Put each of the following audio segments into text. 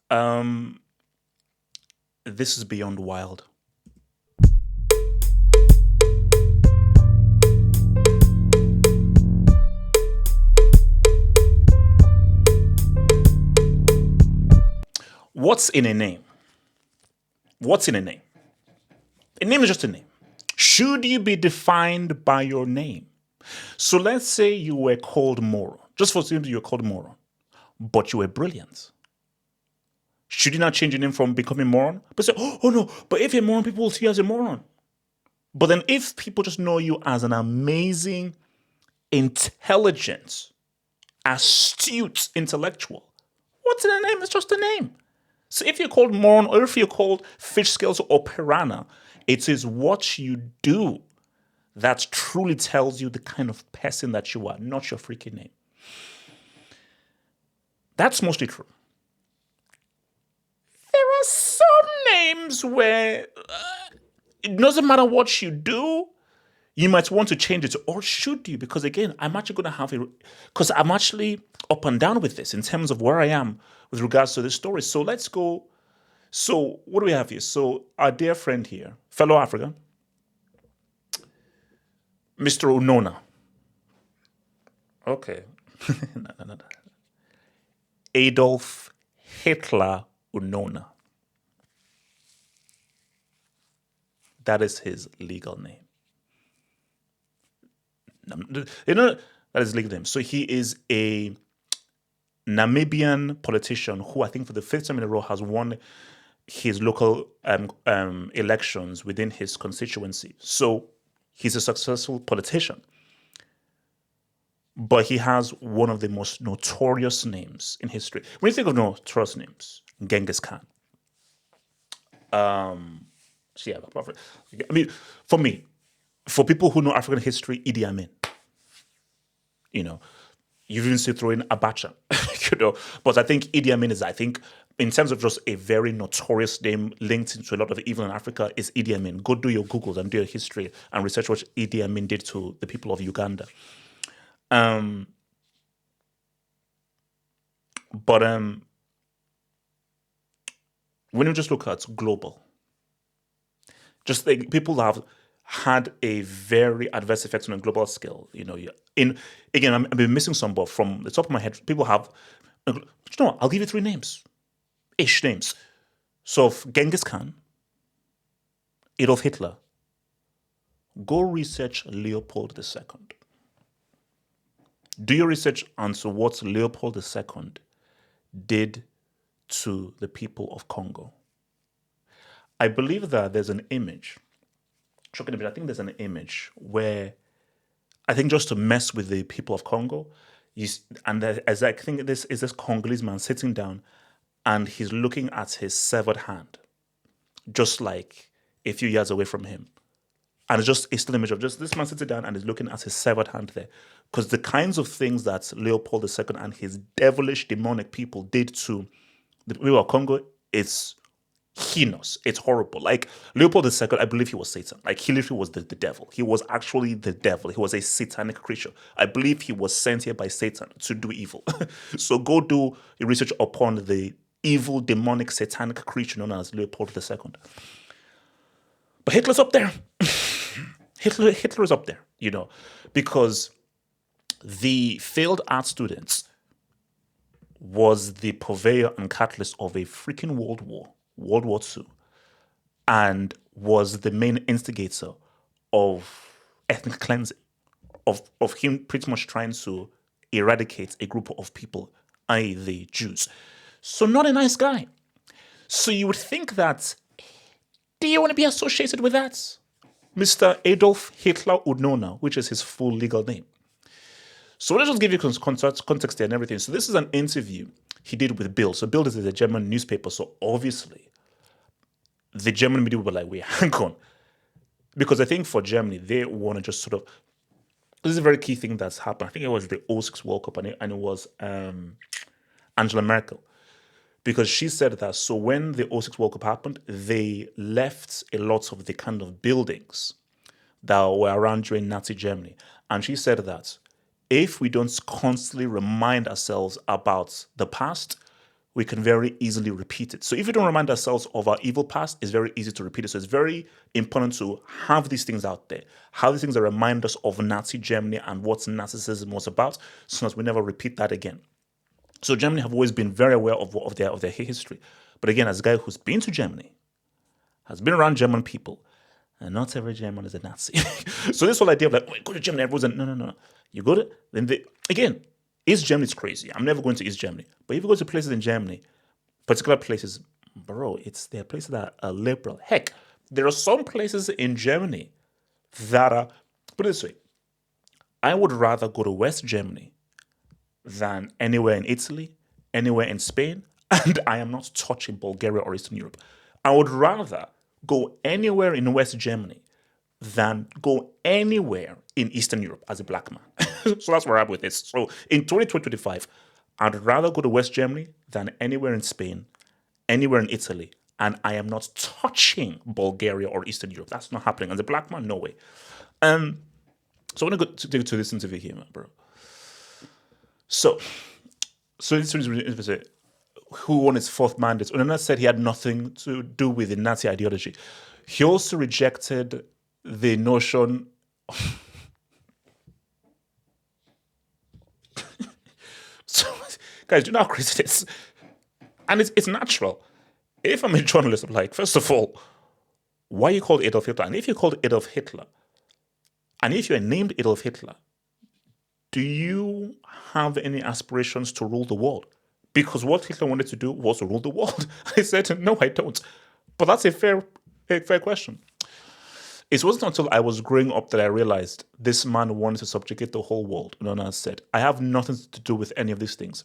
Um, this is beyond wild. What's in a name? What's in a name? A name is just a name. Should you be defined by your name? So let's say you were called moron. Just for example, you were called moron, but you were brilliant. Should you not change your name from becoming moron? But say, oh no, but if you're a moron, people will see you as a moron. But then if people just know you as an amazing, intelligent, astute intellectual, what's in a name? It's just a name. So if you're called moron or if you're called fish scales or piranha, it is what you do that truly tells you the kind of person that you are, not your freaking name. That's mostly true. There are some names where it doesn't matter what you do, you might want to change it, or should you? Because again, I'm actually going to have a, because I'm actually up and down with this in terms of where I am with regards to this story. So let's go. So what do we have here? So our dear friend here, fellow African, Mr. Unona. Okay. No. Adolf Hitler Unnona. That is his legal name. You know, that is his legal name. So he is a Namibian politician who I think for the fifth time in a row has won his local elections within his constituency. So he's a successful politician. But he has one of the most notorious names in history. When you think of notorious names, Genghis Khan. So yeah, I mean, for me, for people who know African history, Idi Amin. You know, you even see throw in Abacha. You know, but I think Idi Amin is, I think, in terms of just a very notorious name linked into a lot of evil in Africa, is Idi Amin. Go do your Googles and do your history and research what Idi Amin did to the people of Uganda. But when you just look at global, just like people have had a very adverse effect on a global scale. You know, in again, I've been missing some, but from the top of my head, people have. You know, what, I'll give you three names, ish names. So Genghis Khan, Adolf Hitler. Go research Leopold II. Do your research onto what Leopold II did to the people of Congo. I believe that there's an image, shocking a bit, I think there's an image where I think just to mess with the people of Congo, and as I think this is this Congolese man sitting down and he's looking at his severed hand, just like a few yards away from him. And it's just a still image of just this man sitting down and is looking at his severed hand there. Because the kinds of things that Leopold II and his devilish, demonic people did to the people of Congo, it's heinous. It's horrible. Like Leopold II, I believe he was Satan. Like he literally was the devil. He was actually the devil. He was a satanic creature. I believe he was sent here by Satan to do evil. So go do your research upon the evil, demonic, satanic creature known as Leopold II. But Hitler's up there. Hitler is up there, you know, because the failed art students was the purveyor and catalyst of a freaking world war, World War II, and was the main instigator of ethnic cleansing, of him pretty much trying to eradicate a group of people, i.e. the Jews. So not a nice guy. So you would think that, do you want to be associated with that? Mr. Adolf Hitler Unnona, which is his full legal name. So let's just give you context here and everything. So this is an interview he did with Bild. So Bild is a German newspaper. So obviously, the German media were like, wait, hang on. Because I think for Germany, they want to just sort of, this is a very key thing that's happened. I think it was the '06 World Cup and it was Angela Merkel. Because she said that, so when the '06 World Cup happened, they left a lot of the kind of buildings that were around during Nazi Germany. And she said that if we don't constantly remind ourselves about the past, we can very easily repeat it. So if we don't remind ourselves of our evil past, it's very easy to repeat it. So it's very important to have these things out there, have these things that remind us of Nazi Germany and what Nazism was about, so that we never repeat that again. So Germany have always been very aware of their history. But again, as a guy who's been to Germany, has been around German people, and not every German is a Nazi. So this whole idea of like, oh, go to Germany, everyone's like, no. You go to, again, East Germany is crazy. I'm never going to East Germany. But if you go to places in Germany, particular places, bro, there are places that are liberal. Heck, there are some places in Germany that are, put it this way, I would rather go to West Germany than anywhere in Italy, anywhere in Spain, and I am not touching Bulgaria or Eastern Europe. I would rather go anywhere in West Germany than go anywhere in Eastern Europe as a black man. So that's where I'm with this. So in 2025, I'd rather go to West Germany than anywhere in Spain, anywhere in Italy, and I am not touching Bulgaria or Eastern Europe. That's not happening. As a black man, no way. So I want to go to this interview here, bro. So this is who won his fourth mandate. Unona said he had nothing to do with the Nazi ideology. He also rejected the notion. So, guys, do you know how crazy it is? And it's natural. If I'm a journalist, I'm like, first of all, why you called Adolf Hitler? And if you called Adolf Hitler, and if you're named Adolf Hitler, do you have any aspirations to rule the world? Because what Hitler wanted to do was to rule the world. I said, no, I don't. But that's a fair question. It wasn't until I was growing up that I realized this man wanted to subjugate the whole world. Unona said, I have nothing to do with any of these things.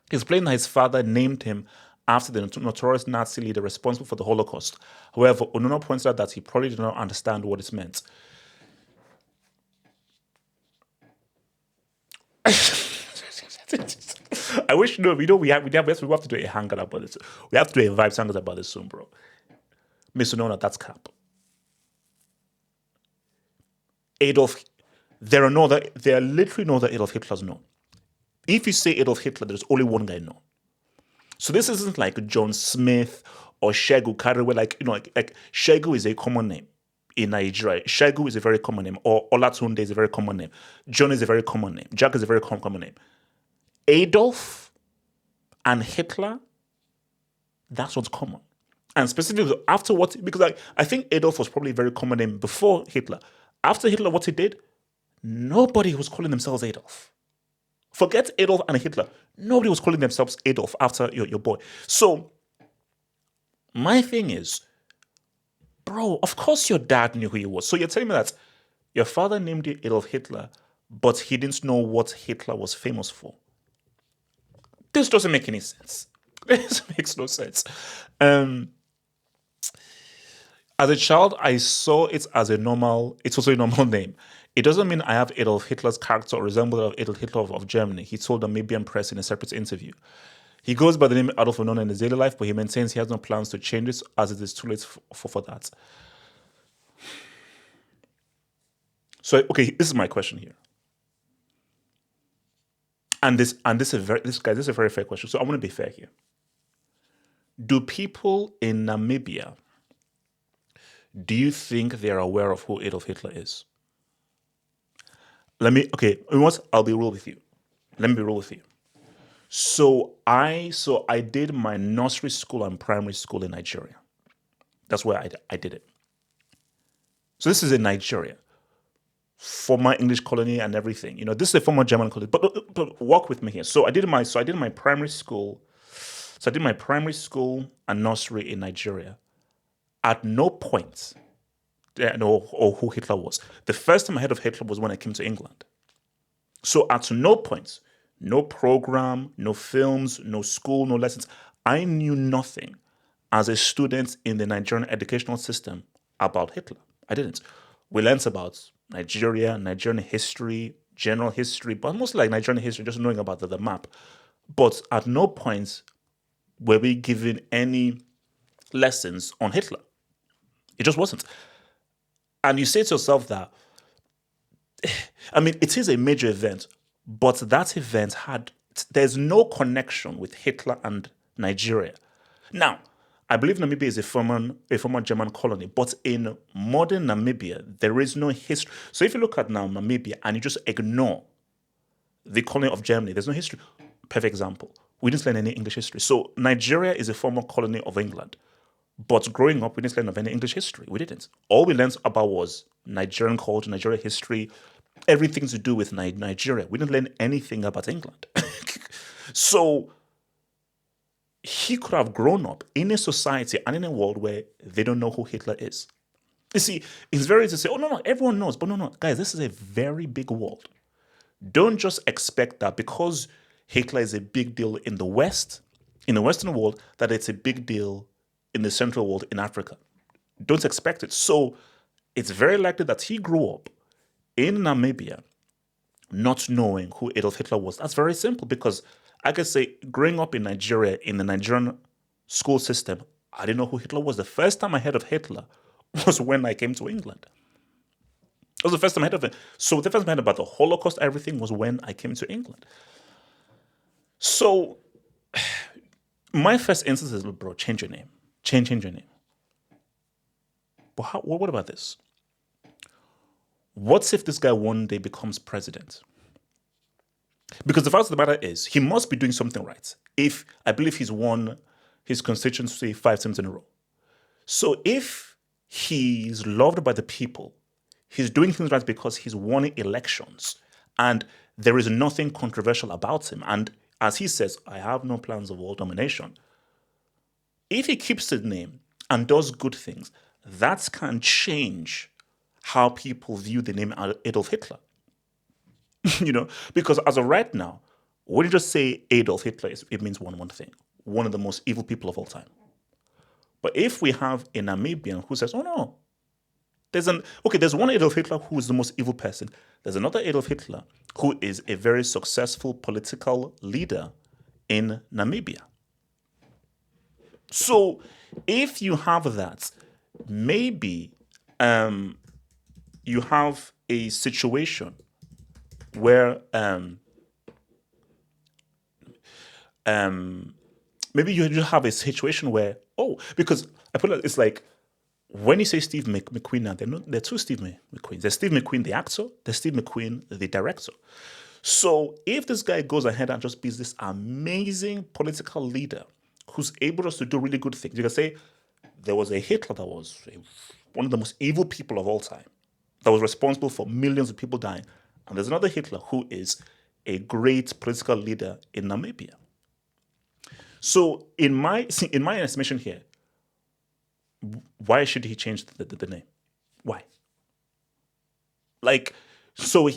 He explained that his father named him after the notorious Nazi leader responsible for the Holocaust. However, Unona points out that he probably did not understand what it meant. I wish, we have to do a hangout about this. We have to do a vibes hangout about this soon, bro. Miss Unona, that's cap. Adolf, there are literally no other Adolf Hitlers known. If you say Adolf Hitler, there's only one guy known. So this isn't like John Smith or Shegu Kari, where like Shegu is a common name in Nigeria. Shegu is a very common name, or Olatunde is a very common name. John is a very common name. Jack is a very common name. Adolf and Hitler, that's what's common. And specifically after because I think Adolf was probably a very common name before Hitler. After Hitler, what he did, nobody was calling themselves Adolf. Forget Adolf and Hitler. Nobody was calling themselves Adolf after your boy. So my thing is, bro, of course your dad knew who he was. So you're telling me that your father named you Adolf Hitler, but he didn't know what Hitler was famous for. This doesn't make any sense. This makes no sense. As a child, I saw it as it's also a normal name. It doesn't mean I have Adolf Hitler's character or resemblance of Adolf Hitler of Germany, he told the Namibian press in a separate interview. He goes by the name Adolf Unnona in his daily life, but he maintains he has no plans to change it as it is too late for that. So, okay, this is my question here. And this is a very fair question. So I want to be fair here. Do people in Namibia, do you think they're aware of who Adolf Hitler is? I'll be real with you. Let me be real with you. So I did my nursery school and primary school in Nigeria. That's where I did it. So this is in Nigeria, former English colony and everything. This is a former German colony. But walk with me here. So I did my primary school. So I did my primary school and nursery in Nigeria. At no point or who Hitler was. The first time I heard of Hitler was when I came to England. So at no point, no program, no films, no school, no lessons, I knew nothing as a student in the Nigerian educational system about Hitler. I didn't. We learned about Nigeria, Nigerian history, general history, but mostly like Nigerian history, just knowing about the map. But at no point were we given any lessons on Hitler. It just wasn't. And you say to yourself that, it is a major event, but that event there's no connection with Hitler and Nigeria. Now, I believe Namibia is a former German colony, but in modern Namibia, there is no history. So if you look at now Namibia and you just ignore the colony of Germany, there's no history. Perfect example. We didn't learn any English history. So Nigeria is a former colony of England. But growing up, we didn't learn of any English history. We didn't. All we learned about was Nigerian culture, Nigerian history, everything to do with Nigeria. We didn't learn anything about England. So he could have grown up in a society and in a world where they don't know who Hitler is. You see, it's very easy to say, oh, no, everyone knows. But no, guys, this is a very big world. Don't just expect that because Hitler is a big deal in the West, in the Western world, that it's a big deal in the Central world, in Africa. Don't expect it. So it's very likely that he grew up in Namibia not knowing who Adolf Hitler was. That's very simple because I could say growing up in Nigeria, in the Nigerian school system, I didn't know who Hitler was. The first time I heard of Hitler was when I came to England. It was the first time I heard of it. So the first time I heard about the Holocaust, everything was when I came to England. So my first instance is, bro, change your name. Change your name. But what about this? What if this guy one day becomes president? Because the fact of the matter is, he must be doing something right. If I believe he's won his constituency 5 times in a row. So if he's loved by the people, he's doing things right because he's won elections, and there is nothing controversial about him. And as he says, I have no plans of world domination. If he keeps the name and does good things, that can change how people view the name Adolf Hitler. Because as of right now, when you just say Adolf Hitler, it means one thing: one of the most evil people of all time. But if we have a Namibian who says, oh no, there's one Adolf Hitler who is the most evil person. There's another Adolf Hitler who is a very successful political leader in Namibia. So if you have that, maybe you have a situation where maybe you just have a situation where, because I put it's like when you say Steve McQueen now, there are two Steve McQueens. There's Steve McQueen, the actor. There's Steve McQueen, the director. So if this guy goes ahead and just be this amazing political leader who's able just to do really good things, you can say there was a Hitler that was one of the most evil people of all time, that was responsible for millions of people dying. And there's another Hitler who is a great political leader in Namibia. So in my estimation here, why should he change the name? Why? So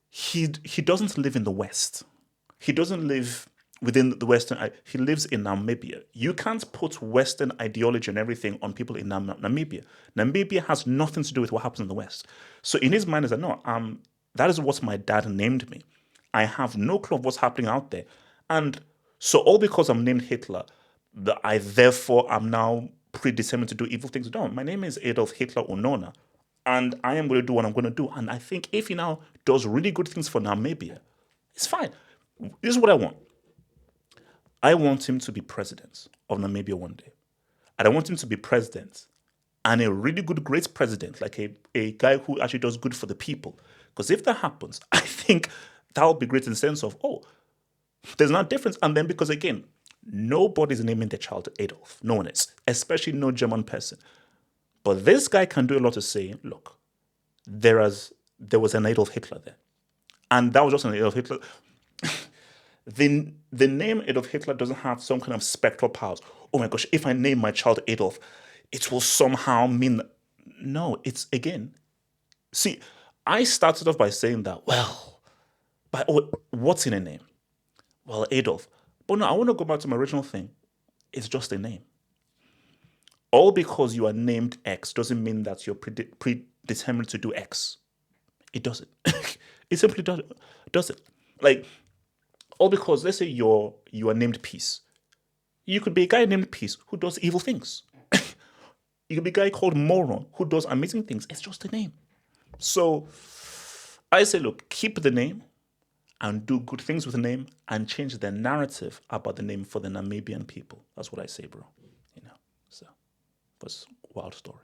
he doesn't live in the West. He doesn't live within the Western. He lives in Namibia. You can't put Western ideology and everything on people in Namibia. Namibia has nothing to do with what happens in the West. So in his mind is that no, that is what my dad named me. I have no clue of what's happening out there, and so all because I'm named Hitler, I therefore am now predetermined to do evil things. No, my name is Adolf Hitler Unnona, and I am going to do what I'm going to do. And I think if he now does really good things for Namibia, it's fine. This is what I want. I want him to be president of Namibia one day. And I want him to be president, and a really good, great president, like a guy who actually does good for the people. Because if that happens, I think that will be great in the sense of, there's not a difference. And then because, again, nobody's naming their child Adolf. No one is, especially no German person. But this guy can do a lot to say, look, there was an Adolf Hitler there. And that was just an Adolf Hitler. The name Adolf Hitler doesn't have some kind of spectral powers. Oh my gosh, if I name my child Adolf, it will somehow mean... No, it's, again... See, I started off by saying that, what's in a name? Well, Adolf. But no, I want to go back to my original thing. It's just a name. All because you are named X doesn't mean that you're predetermined to do X. It doesn't. It simply doesn't. Like, all because, let's say you are named Peace. You could be a guy named Peace who does evil things. You could be a guy called Moron who does amazing things. It's just a name. So I say, look, keep the name and do good things with the name and change the narrative about the name for the Namibian people. That's what I say, bro. So, it was a wild story.